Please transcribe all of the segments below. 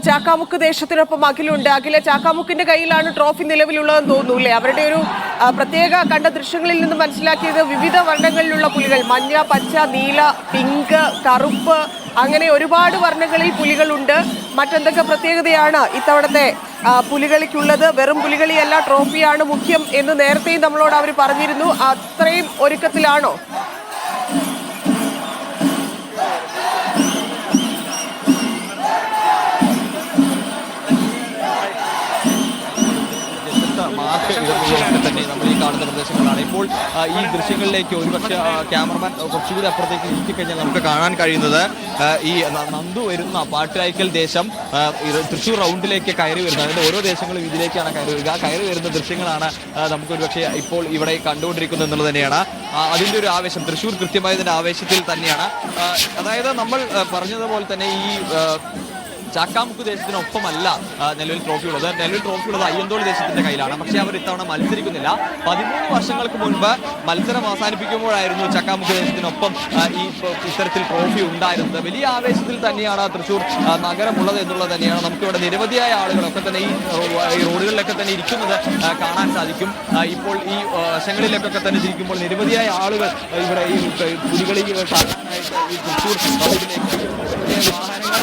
ചാക്കാമുക്ക് ദേശത്തിനൊപ്പം അഖിലുണ്ട്. അഖില, ചാക്കാമുക്കിന്റെ കയ്യിലാണ് ട്രോഫി നിലവിലുള്ളതെന്ന് തോന്നുന്നു. അവരുടെ ഒരു പ്രത്യേക കണ്ട ദൃശ്യങ്ങളിൽ നിന്ന് മനസ്സിലാക്കിയത് വിവിധ വർണ്ണങ്ങളിലുള്ള പുലികൾ, മഞ്ഞ, പച്ച, നീല, പിങ്ക്, കറുപ്പ്, അങ്ങനെ ഒരുപാട് വർണ്ണങ്ങളിൽ പുലികളുണ്ട്. മറ്റെന്തൊക്കെ പ്രത്യേകതയാണ് ഇത്തവണത്തെ പുലികളിക്കുള്ളത്? വെറും പുലികളിയല്ല, ട്രോഫിയാണ് മുഖ്യം എന്ന് നേരത്തെയും നമ്മളോട് അവർ പറഞ്ഞിരുന്നു. അത്രയും ഒരുക്കത്തിലാണോ? തന്നെ നമ്മൾ ഈ കാണുന്ന പ്രദേശങ്ങളാണ്. ഇപ്പോൾ ഈ ദൃശ്യങ്ങളിലേക്ക് ഒരുപക്ഷെ ക്യാമറമാൻ കുറച്ചുകൂടി അപ്പുറത്തേക്ക് നീക്കിക്കഴിഞ്ഞാൽ നമുക്ക് കാണാൻ കഴിയുന്നത് ഈ നന്ദു വരുന്ന പാട്ടുകായ്ക്കൽ ദേശം തൃശ്ശൂർ റൗണ്ടിലേക്ക് കയറി വരുന്നത്. അതിൻ്റെ ഓരോ ദേശങ്ങളും ഇതിലേക്കാണ് കയറി വരിക. കയറി വരുന്ന ദൃശ്യങ്ങളാണ് നമുക്ക് ഒരുപക്ഷെ ഇപ്പോൾ ഇവിടെ കണ്ടുകൊണ്ടിരിക്കുന്നത് എന്നുള്ളത് തന്നെയാണ്. അതിൻ്റെ ഒരു ആവേശം, തൃശ്ശൂർ കൃത്യമായതിൻ്റെ ആവേശത്തിൽ തന്നെയാണ്. അതായത് നമ്മൾ പറഞ്ഞതുപോലെ തന്നെ ഈ ചാക്കാമുക്ക് ദേശത്തിനൊപ്പമല്ല നിലവിൽ ട്രോഫി ഉള്ളത്. നിലവിൽ ട്രോഫി ഉള്ളത് അയ്യന്തോൾ ദേശത്തിന്റെ കയ്യിലാണ്. പക്ഷേ അവർ ഇത്തവണ മത്സരിക്കുന്നില്ല. 13 വർഷങ്ങൾക്ക് മുൻപ് മത്സരം അവസാനിപ്പിക്കുമ്പോഴായിരുന്നു ചാക്കാമുക്ക് ദേശത്തിനൊപ്പം ഇത്തരത്തിൽ ട്രോഫി ഉണ്ടായിരുന്നത്. വലിയ ആവേശത്തിൽ തന്നെയാണ് തൃശ്ശൂർ നഗരമുള്ളത് എന്നുള്ളത് തന്നെയാണ്. നമുക്കിവിടെ നിരവധിയായ ആളുകളൊക്കെ തന്നെ ഈ റോഡുകളിലൊക്കെ തന്നെ ഇരിക്കുന്നത് കാണാൻ സാധിക്കും. ഇപ്പോൾ ഈ വശങ്ങളിലേക്കൊക്കെ തന്നെ ഇരിക്കുമ്പോൾ നിരവധിയായ ആളുകൾ ഇവിടെ ഈ പുലികളി കാണാനായിട്ട് ഈ തൃശ്ശൂർ വാഹനങ്ങൾ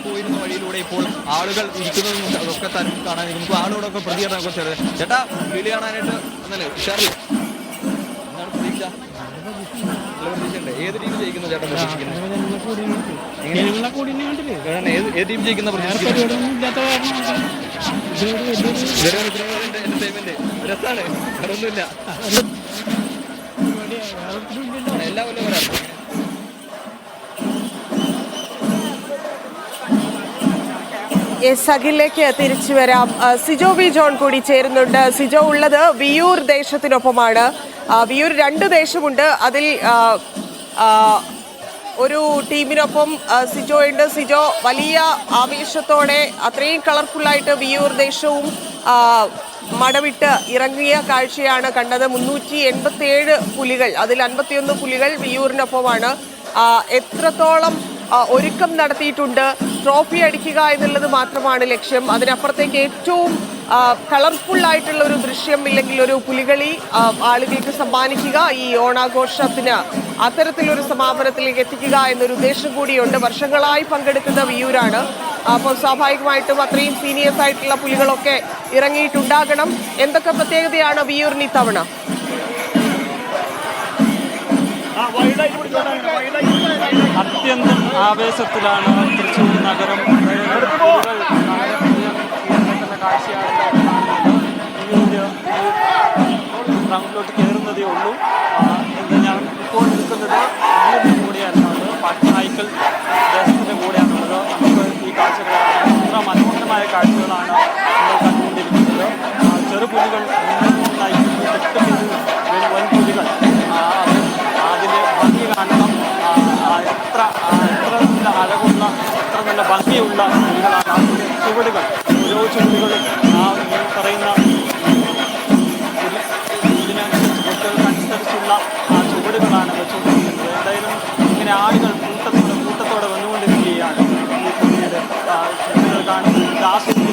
പോയിരുന്ന വഴിയിലൂടെ ഇപ്പോൾ ആളുകൾ ഇരിക്കുന്നതും അതൊക്കെ തന്നെ കാണാൻ നമുക്ക് ആളുകളൊക്കെ പ്രതികരണം കുറച്ച്. ചേട്ടാ, പുലി കാണാനായിട്ട് എന്നല്ലേ ഉഷാറില്ല? എന്താണ് പ്രതീക്ഷ? പ്രതീക്ഷയുണ്ട്. ഏത് ടീം ജയിക്കുന്ന ചേട്ടൻ പ്രതീക്ഷിക്കുന്നത്? ഏത് ടീം ജയിക്കുന്ന പ്രതീക്ഷിക്കുന്നത്? എന്റർടൈൻമെന്റ് രസമാണ്, വേറൊന്നുമില്ല. എല്ലാ കൊല്ലം വരാറുണ്ട്. അഖിലേക്ക് തിരിച്ചു വരാം. സിജോ വി ജോൺ കൂടി ചേരുന്നുണ്ട്. സിജോ ഉള്ളത് വിയൂർ ദേശത്തിനൊപ്പമാണ്. വിയൂർ 2 ദേശമുണ്ട്. അതിൽ ഒരു ടീമിനൊപ്പം സിജോ ഉണ്ട്. സിജോ വലിയ ആവേശത്തോടെ അത്രയും കളർഫുള്ളായിട്ട് വിയൂർ ദേശവും മടവിട്ട് ഇറങ്ങിയ കാഴ്ചയാണ് കണ്ടത്. 387 പുലികൾ, അതിൽ 51 പുലികൾ വിയൂരിനൊപ്പമാണ്. എത്രത്തോളം ഒരുക്കം നടത്തിയിട്ടുണ്ട്? ട്രോഫി അടിക്കുക എന്നുള്ളത് മാത്രമാണ് ലക്ഷ്യം. അതിനപ്പുറത്തേക്ക് ഏറ്റവും കളർഫുൾ ആയിട്ടുള്ള ഒരു ദൃശ്യം, ഇല്ലെങ്കിൽ ഒരു പുലികളി ആളുകൾക്ക് സമ്മാനിക്കുക, ഈ ഓണാഘോഷത്തിന് അത്തരത്തിലൊരു സമാപനത്തിലേക്ക് എത്തിക്കുക എന്നൊരു ഉദ്ദേശം കൂടിയുണ്ട്. വർഷങ്ങളായി പങ്കെടുക്കുന്ന വിയൂരാണ്. അപ്പോൾ സ്വാഭാവികമായിട്ടും അത്രയും സീനിയേഴ്സ് ആയിട്ടുള്ള പുലികളൊക്കെ ഇറങ്ങിയിട്ടുണ്ടാകണം. എന്തൊക്കെ പ്രത്യേകതയാണ് വിയൂരിന് ഇത്തവണ? അത്യന്തം ആവേശത്തിലാണ് തൃശ്ശൂർ നഗരം. കാഴ്ചയാണ് ഗ്രൗണ്ടിലോട്ട് കയറുന്നതേ ഉള്ളൂ. ഞാൻ ഇപ്പോൾ നിൽക്കുന്നത് വിയൂരിൻ്റെ കൂടെയാണുള്ളത്, പാട്ടുനായ്ക്കൽ ദേശത്തിൻ്റെ കൂടെയാണുള്ളത്. നമുക്ക് ഈ കാഴ്ചകളാണ്, എത്ര മനോഹരമായ കാഴ്ചകളാണ് നമ്മൾ കണ്ടുകൊണ്ടിരിക്കുന്നത്. ചെറുപുലികൾ നയിക്കുന്നു, വൻപുലികൾ. അതിൻ്റെ ഭംഗി കാണണം. എത്ര നല്ല അഴകുള്ള, എത്ര നല്ല ഭംഗിയുള്ള പുലികളാണ്. അതിൻ്റെ ചുവടുകൾ, ഓരോ ചുവടുകളും പറയുന്ന ഇതിനനുസരിച്ചുള്ള ചുവടുകളാണ് വെച്ചുകൊണ്ടിരിക്കുന്നത്. എന്തായാലും ഇങ്ങനെ ആളുകൾ കൂട്ടത്തോടെ വന്നുകൊണ്ടിരിക്കുകയാണ്. ഈ പുലിയുടെ ചുവടുകൾ കാണുന്നത് ആസ്വദിക്കുന്നത്